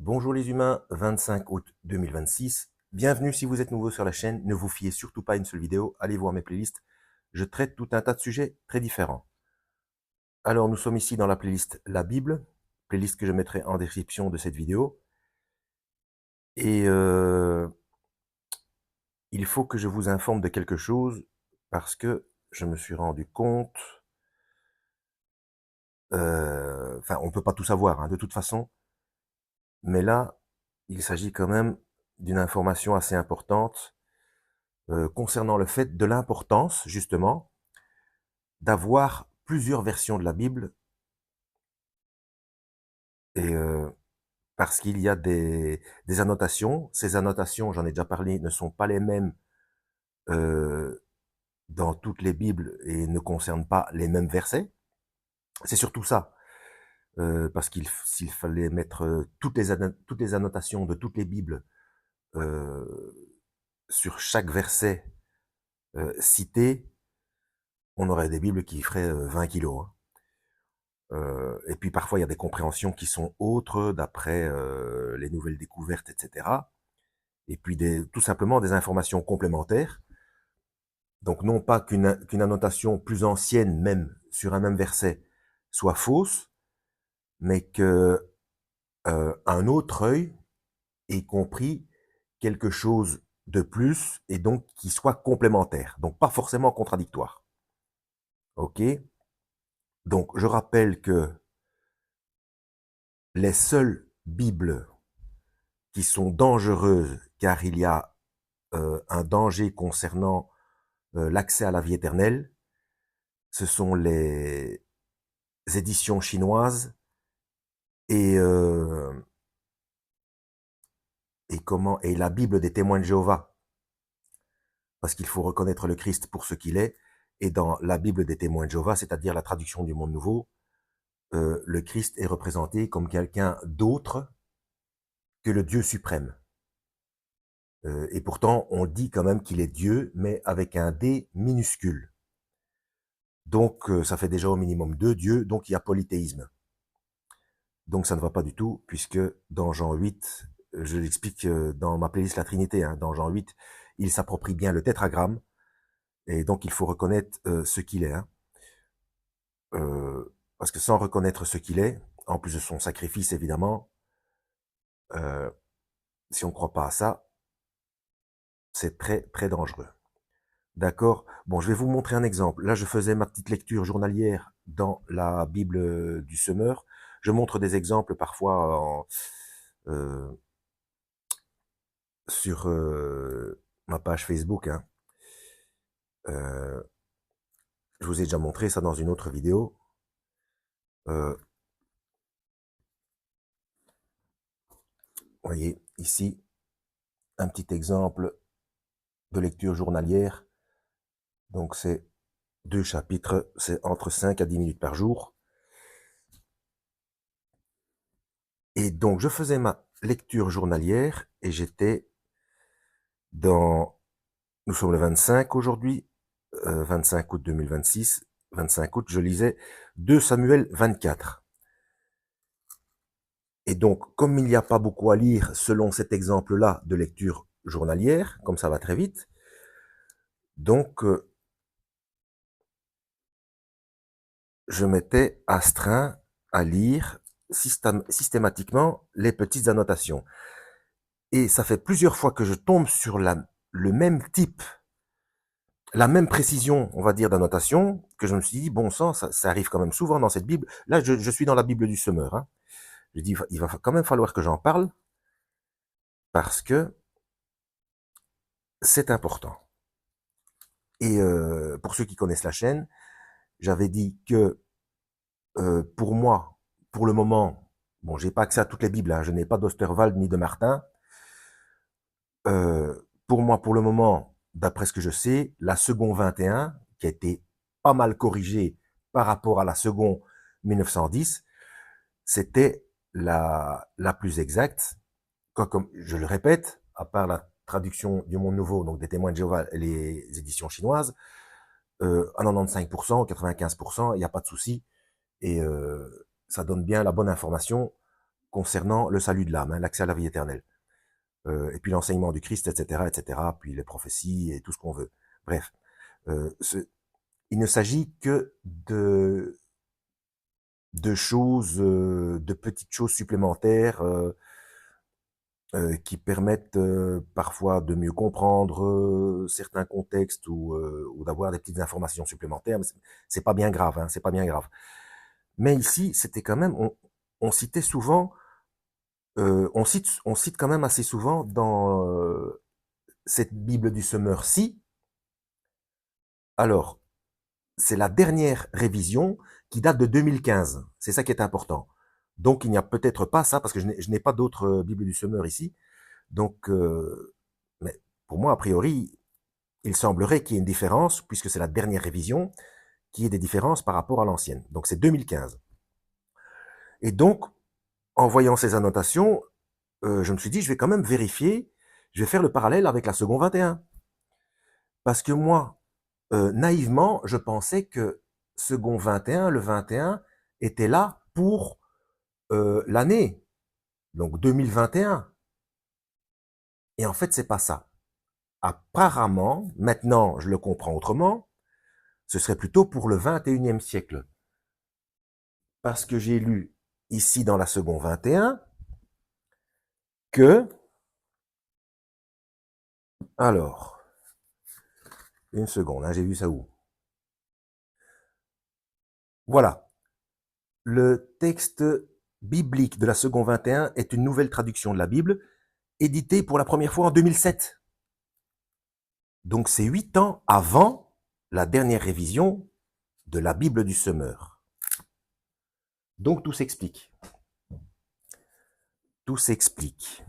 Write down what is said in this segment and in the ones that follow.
Bonjour les humains, 25 août 2026. Bienvenue si vous êtes nouveau sur la chaîne. Ne vous fiez surtout pas à une seule vidéo. Allez voir mes playlists. Je traite tout un tas de sujets très différents. Alors nous sommes ici dans la playlist La Bible, playlist que je mettrai en description de cette vidéo. Et il faut que je vous informe de quelque chose parce que je me suis rendu compte. Enfin, on ne peut pas tout savoir hein, de toute façon. Mais là, il s'agit quand même d'une information assez importante concernant le fait de l'importance, justement, d'avoir plusieurs versions de la Bible, et parce qu'il y a des annotations. Ces annotations, j'en ai déjà parlé, ne sont pas les mêmes euh, dans toutes les Bibles et ne concernent pas les mêmes versets. C'est surtout ça, parce s'il fallait mettre toutes les annotations de toutes les Bibles euh, sur chaque verset cité, on aurait des Bibles qui feraient 20 kilos. Hein. Et puis parfois, il y a des compréhensions qui sont autres d'après les nouvelles découvertes, etc. Et puis tout simplement des informations complémentaires. Donc non pas qu'une annotation plus ancienne, même sur un même verset, soit fausse, mais que un autre œil ait compris quelque chose de plus et donc qui soit complémentaire. Donc pas forcément contradictoire. Ok. Donc je rappelle que les seules Bibles qui sont dangereuses car il y a un danger concernant l'accès à la vie éternelle, ce sont les éditions chinoises et et la Bible des témoins de Jéhovah, parce qu'il faut reconnaître le Christ pour ce qu'il est. Et dans la Bible des témoins de Jéhovah, c'est-à-dire la traduction du Monde Nouveau, le Christ est représenté comme quelqu'un d'autre que le Dieu suprême. Et pourtant, on dit quand même qu'il est Dieu, mais avec un D minuscule. Donc, ça fait déjà au minimum deux dieux, donc il y a polythéisme. Donc, ça ne va pas du tout, puisque dans Jean 8, je l'explique dans ma playlist La Trinité, hein, dans Jean 8, il s'approprie bien le tétragramme, et donc il faut reconnaître ce qu'il est. Hein. Parce que sans reconnaître ce qu'il est, en plus de son sacrifice évidemment, euh, si on ne croit pas à ça, c'est très très dangereux. D'accord. Bon, je vais vous montrer un exemple. Là, je faisais ma petite lecture journalière dans la Bible du Semeur. Je montre des exemples parfois euh, sur ma page Facebook. Hein. Euh, je vous ai déjà montré ça dans une autre vidéo. Vous voyez ici un petit exemple de lecture journalière. Donc c'est 2 chapitres, c'est entre 5 à 10 minutes par jour. Et donc je faisais ma lecture journalière et j'étais dans... Nous sommes le 25 aujourd'hui, 25 août 2026. 25 août, je lisais 2 Samuel 24. Et donc, comme il n'y a pas beaucoup à lire selon cet exemple-là de lecture journalière, comme ça va très vite, donc je m'étais astreint à lire systématiquement les petites annotations. Et ça fait plusieurs fois que je tombe sur le même type, la même précision, on va dire, d'annotation, que je me suis dit, bon sang, ça arrive quand même souvent dans cette Bible. Là, je suis dans la Bible du Semeur. Hein. Je dis, il va quand même falloir que j'en parle, parce que c'est important. Et pour ceux qui connaissent la chaîne, j'avais dit que pour moi, pour le moment, bon, j'ai pas accès à toutes les Bibles, hein, je n'ai pas d'Osterwald ni de Martin. Pour moi, pour le moment, d'après ce que je sais, la seconde 21, qui a été pas mal corrigée par rapport à la seconde 1910, c'était la plus exacte. Comme je le répète, à part la traduction du Monde Nouveau, donc des Témoins de Jéhovah et les éditions chinoises, à 95%, 95%, il n'y a pas de souci. Et ça donne bien la bonne information concernant le salut de l'âme, hein, l'accès à la vie éternelle. Et puis l'enseignement du Christ, etc., puis les prophéties et tout ce qu'on veut. Bref, il ne s'agit que de choses, de petites choses supplémentaires qui permettent parfois de mieux comprendre certains contextes ou d'avoir des petites informations supplémentaires. Mais c'est pas bien grave, hein, c'est pas bien grave. Mais ici, c'était quand même, on citait souvent, on cite quand même assez souvent dans cette Bible du semeur-ci. Alors, c'est la dernière révision qui date de 2015. C'est ça qui est important. Donc, il n'y a peut-être pas ça, parce que je n'ai pas d'autres Bible du semeur ici. Donc, mais pour moi, a priori, il semblerait qu'il y ait une différence, puisque c'est la dernière révision, qu'il y ait des différences par rapport à l'ancienne. Donc, c'est 2015. Et donc, en voyant ces annotations, je me suis dit, je vais quand même vérifier, je vais faire le parallèle avec la seconde 21. Parce que moi, naïvement, je pensais que second 21, le 21, était là pour l'année, donc 2021. Et en fait, c'est pas ça. Apparemment, maintenant, je le comprends autrement, ce serait plutôt pour le 21e siècle. Parce que j'ai lu ici dans la seconde 21 que, alors, une seconde, hein, j'ai vu ça où? Voilà. Le texte biblique de la seconde 21 est une nouvelle traduction de la Bible, éditée pour la première fois en 2007. Donc c'est 8 ans avant la dernière révision de la Bible du semeur. Donc tout s'explique. Tout s'explique.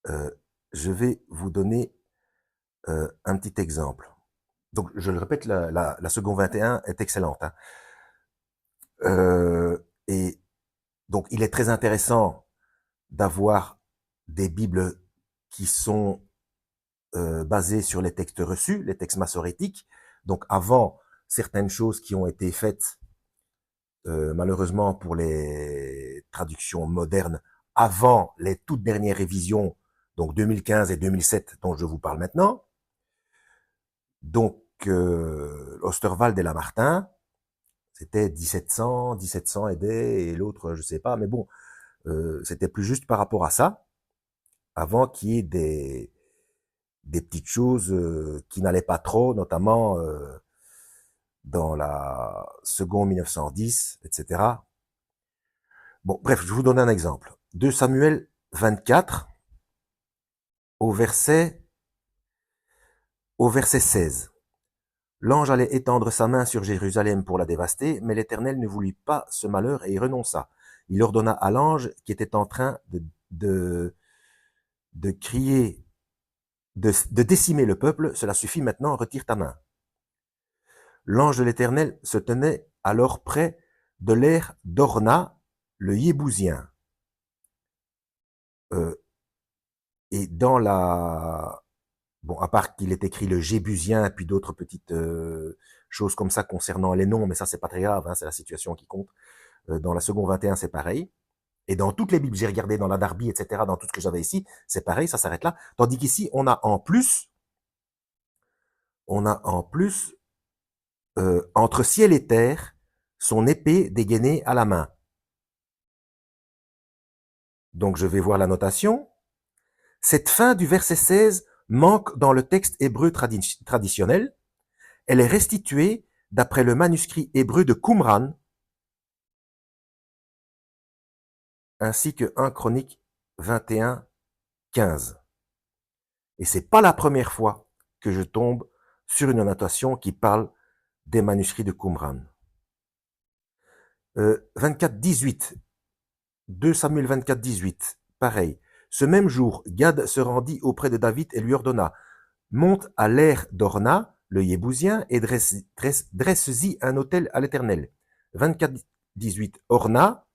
Je vais vous donner un petit exemple. Donc je le répète, la seconde 21 est excellente. Hein. Et donc il est très intéressant d'avoir des Bibles qui sont basées sur les textes reçus, les textes massorétiques. Donc avant certaines choses qui ont été faites malheureusement pour les traductions modernes, avant les toutes dernières révisions, donc 2015 et 2007 dont je vous parle maintenant. Donc, Osterwald et Lamartine, c'était 1700 et des, et l'autre, je sais pas, mais bon, c'était plus juste par rapport à ça, avant qu'il y ait des petites choses qui n'allaient pas trop, notamment dans la seconde 1910, etc. Bon, bref, je vous donne un exemple. 2 Samuel 24, au verset 16. L'ange allait étendre sa main sur Jérusalem pour la dévaster, mais l'Éternel ne voulut pas ce malheur et y renonça. Il ordonna à l'ange qui était en train de crier, de décimer le peuple, cela suffit maintenant, retire ta main. L'ange de l'Éternel se tenait alors près de l'aire d'Orna, le Yébousien. Et dans la... Bon, à part qu'il est écrit le Jébusien, puis d'autres petites choses comme ça concernant les noms, mais ça, c'est pas très grave, hein, c'est la situation qui compte. Dans la seconde 21, c'est pareil. Et dans toutes les Bibles, j'ai regardé dans la Darby, etc., dans tout ce que j'avais ici, c'est pareil, ça s'arrête là. Tandis qu'ici, on a en plus, entre ciel et terre, son épée dégainée à la main. Donc, je vais voir la notation. Cette fin du verset 16 manque dans le texte hébreu traditionnel. Elle est restituée d'après le manuscrit hébreu de Qumran, ainsi que 1 Chronique 21, 15. Et c'est pas la première fois que je tombe sur une annotation qui parle des manuscrits de Qumran. 24, 18. 2 Samuel 24, 18. Pareil. Ce même jour, Gad se rendit auprès de David et lui ordonna, monte à l'aire d'Orna, le Yébousien, et dresse-y un autel à l'Éternel. 24, 18. Orna,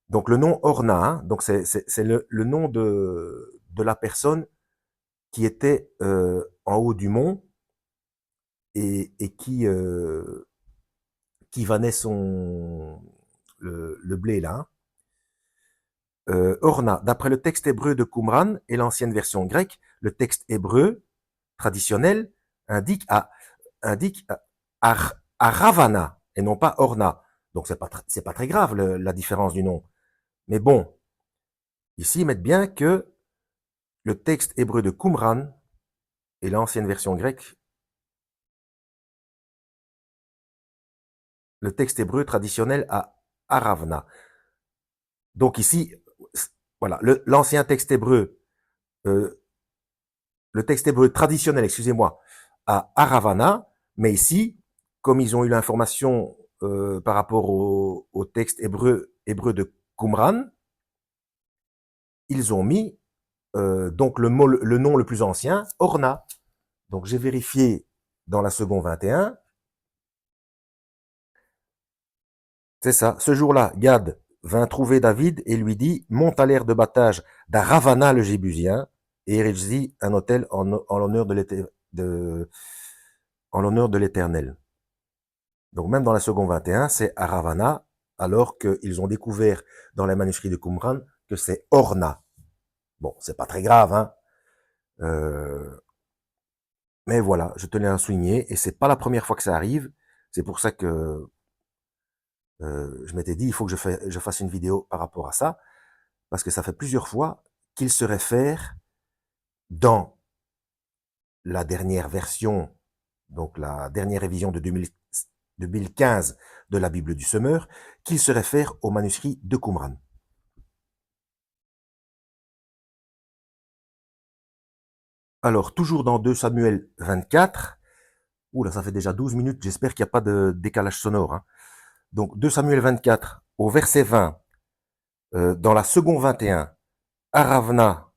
donc le nom Orna, hein, donc c'est le nom de la personne qui était en haut du mont et qui vannait le blé là. Hein. Orna, d'après le texte hébreu de Qumran et l'ancienne version grecque, le texte hébreu traditionnel indique à Ravana et non pas Orna. Donc c'est pas très grave la différence du nom. Mais bon, ici ils mettent bien que le texte hébreu de Qumran et l'ancienne version grecque, le texte hébreu traditionnel à Aravna. Donc ici, voilà, l'ancien texte hébreu, euh, le texte hébreu traditionnel, excusez-moi, à Aravana, mais ici, comme ils ont eu l'information par rapport au texte hébreu de Qumran, ils ont mis donc le nom le plus ancien, Orna. Donc j'ai vérifié dans la seconde 21. C'est ça. Ce jour-là, Gad vint trouver David et lui dit, monte à l'aire de battage d'Aravana le Jébusien et érige un autel en l'honneur de l'Éternel. Donc même dans la seconde 21, c'est Aravana, alors qu'ils ont découvert dans les manuscrits de Qumran que c'est Orna. Bon, c'est pas très grave, hein. Mais voilà, je tenais à souligner, et c'est pas la première fois que ça arrive. C'est pour ça que je m'étais dit, il faut que je fasse une vidéo par rapport à ça, parce que ça fait plusieurs fois qu'il se réfère dans la dernière version, donc la dernière révision de 2015 de la Bible du Semeur, qu'il se réfère au manuscrit de Qumran. Alors, toujours dans 2 Samuel 24, oula, ça fait déjà 12 minutes, j'espère qu'il n'y a pas de décalage sonore. Hein. Donc, 2 Samuel 24, au verset 20, dans la seconde 21, Aravna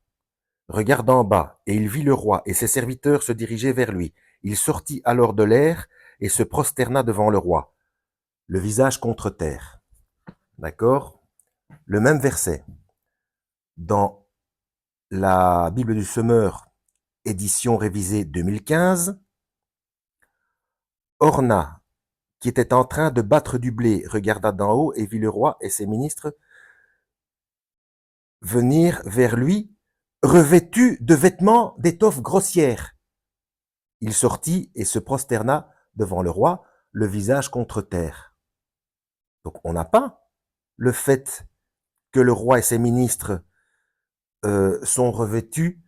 regarda en bas, et il vit le roi et ses serviteurs se diriger vers lui. Il sortit alors de l'air et se prosterna devant le roi, le visage contre terre. D'accord? Le même verset. Dans la Bible du Semeur, édition révisée 2015, Orna, qui était en train de battre du blé, regarda d'en haut et vit le roi et ses ministres venir vers lui, revêtus de vêtements d'étoffe grossière. Il sortit et se prosterna devant le roi, le visage contre terre. Donc on n'a pas le fait que le roi et ses ministres sont revêtus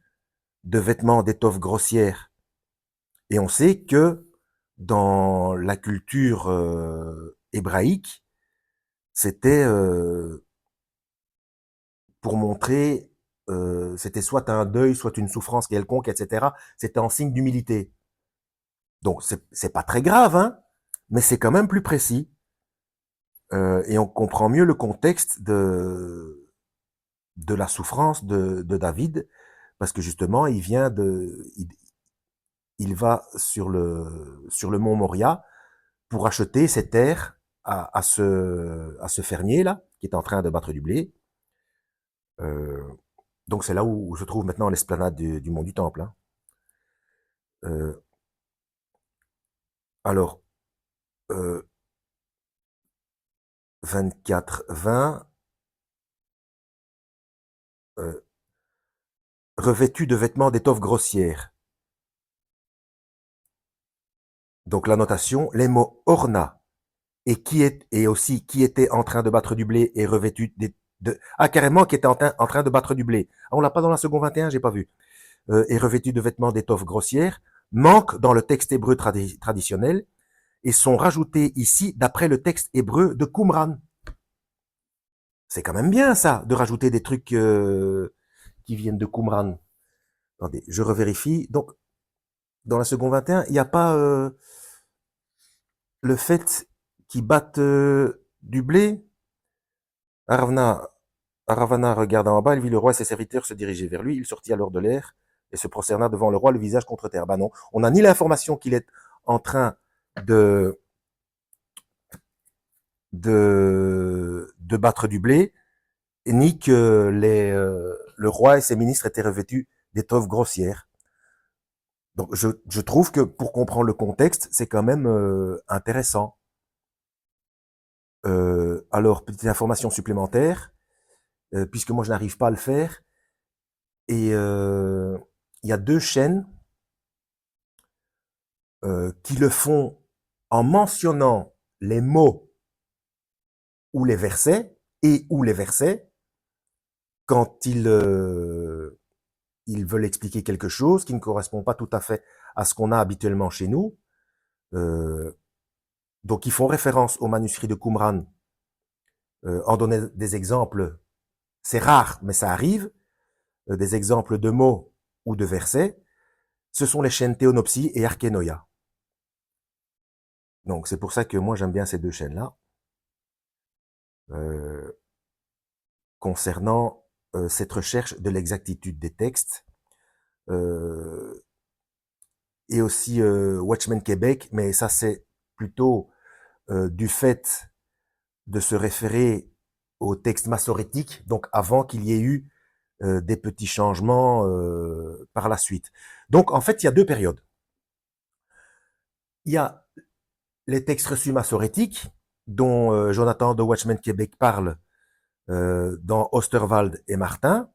de vêtements d'étoffe grossière. Et on sait que dans la culture hébraïque, c'était pour montrer, c'était soit un deuil, soit une souffrance quelconque, etc. C'était en signe d'humilité. Donc c'est pas très grave, hein, mais c'est quand même plus précis. Et on comprend mieux le contexte de la souffrance de David, parce que justement, il va sur le mont Moria pour acheter ses terres à ce fermier là, qui est en train de battre du blé. Donc c'est là où se trouve maintenant l'esplanade du mont du Temple. Hein. Alors, 24-20, revêtu de vêtements d'étoffe grossière. Donc la notation, les mots orna et aussi qui était en train de battre du blé et revêtu carrément qui était en train de battre du blé. Ah, on l'a pas dans la seconde 21, j'ai pas vu. Et revêtu de vêtements d'étoffe grossière, manquent dans le texte hébreu traditionnel et sont rajoutés ici d'après le texte hébreu de Qumran. C'est quand même bien ça, de rajouter des trucs qui viennent de Qumran. Attendez, je revérifie. Donc, dans la seconde 21, il n'y a pas le fait qu'ils battent du blé. Aravana regarda en bas, il vit le roi et ses serviteurs se diriger vers lui. Il sortit alors de l'air et se prosterna devant le roi, le visage contre terre. Ben non, on n'a ni l'information qu'il est en train de battre du blé, ni que le roi et ses ministres étaient revêtus d'étoffes grossières. Donc je trouve que pour comprendre le contexte, c'est quand même intéressant. Alors, petite information supplémentaire, puisque moi je n'arrive pas à le faire. Et il y a 2 chaînes qui le font en mentionnant les mots ou les versets, et ou les versets, quand ils veulent expliquer quelque chose qui ne correspond pas tout à fait à ce qu'on a habituellement chez nous. Donc ils font référence au manuscrit de Qumran, en donnant des exemples. C'est rare, mais ça arrive. Des exemples de mots ou de versets. Ce sont les chaînes Théonopsie et Arkenoia. Donc c'est pour ça que moi j'aime bien ces 2 chaînes-là. Concernant cette recherche de l'exactitude des textes. Et aussi Watchmen Québec, mais ça c'est plutôt du fait de se référer au texte massorétique, donc avant qu'il y ait eu des petits changements par la suite. Donc en fait, il y a 2 périodes. Il y a les textes reçus massorétiques, dont Jonathan de Watchmen Québec parle dans Osterwald et Martin.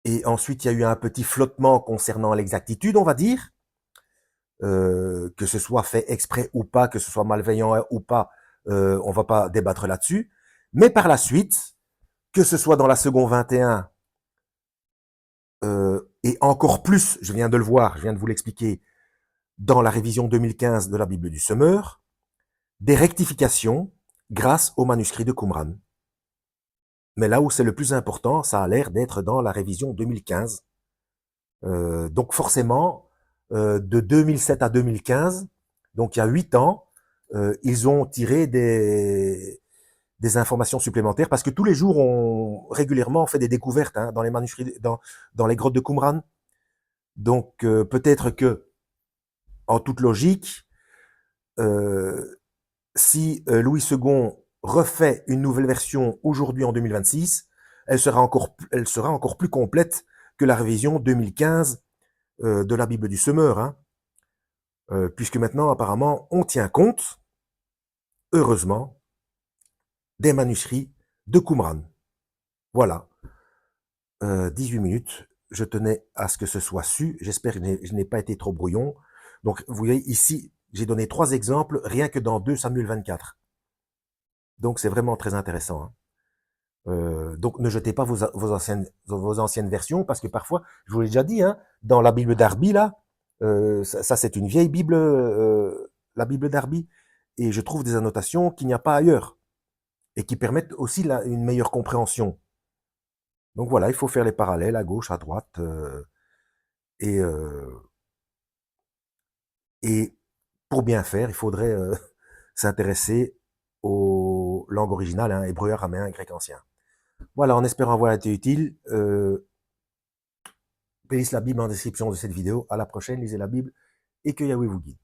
Et ensuite, il y a eu un petit flottement concernant l'exactitude, on va dire. Que ce soit fait exprès ou pas, que ce soit malveillant ou pas, on va pas débattre là-dessus. Mais par la suite, que ce soit dans la seconde 21, et encore plus, je viens de le voir, je viens de vous l'expliquer, dans la révision 2015 de la Bible du Semeur, des rectifications grâce au manuscrit de Qumran. Mais là où c'est le plus important, ça a l'air d'être dans la révision 2015. Donc forcément, de 2007 à 2015, donc il y a 8 ans, ils ont tiré des informations supplémentaires parce que tous les jours, régulièrement, on fait des découvertes dans les manuscrits, dans les grottes de Qumran. Donc peut-être que, en toute logique, si Louis II refait une nouvelle version aujourd'hui en 2026, elle sera encore plus complète que la révision 2015 de la Bible du Semeur, puisque maintenant, apparemment, on tient compte, heureusement, des manuscrits de Qumran. Voilà. 18 minutes. Je tenais à ce que ce soit su. J'espère que je n'ai pas été trop brouillon. Donc, vous voyez, ici, j'ai donné 3 exemples, rien que dans 2 Samuel 24. Donc, c'est vraiment très intéressant. Donc, ne jetez pas vos anciennes versions, parce que parfois, je vous l'ai déjà dit, dans la Bible d'Arby, là, ça c'est une vieille Bible, la Bible d'Arby, et je trouve des annotations qu'il n'y a pas ailleurs, et qui permettent aussi une meilleure compréhension. Donc voilà, il faut faire les parallèles à gauche, à droite, et pour bien faire, il faudrait s'intéresser aux langues originales, hébreu, araméen et grec ancien. Voilà, en espérant avoir été utile. Lisez la Bible en description de cette vidéo. À la prochaine, lisez la Bible et que Yahweh vous guide.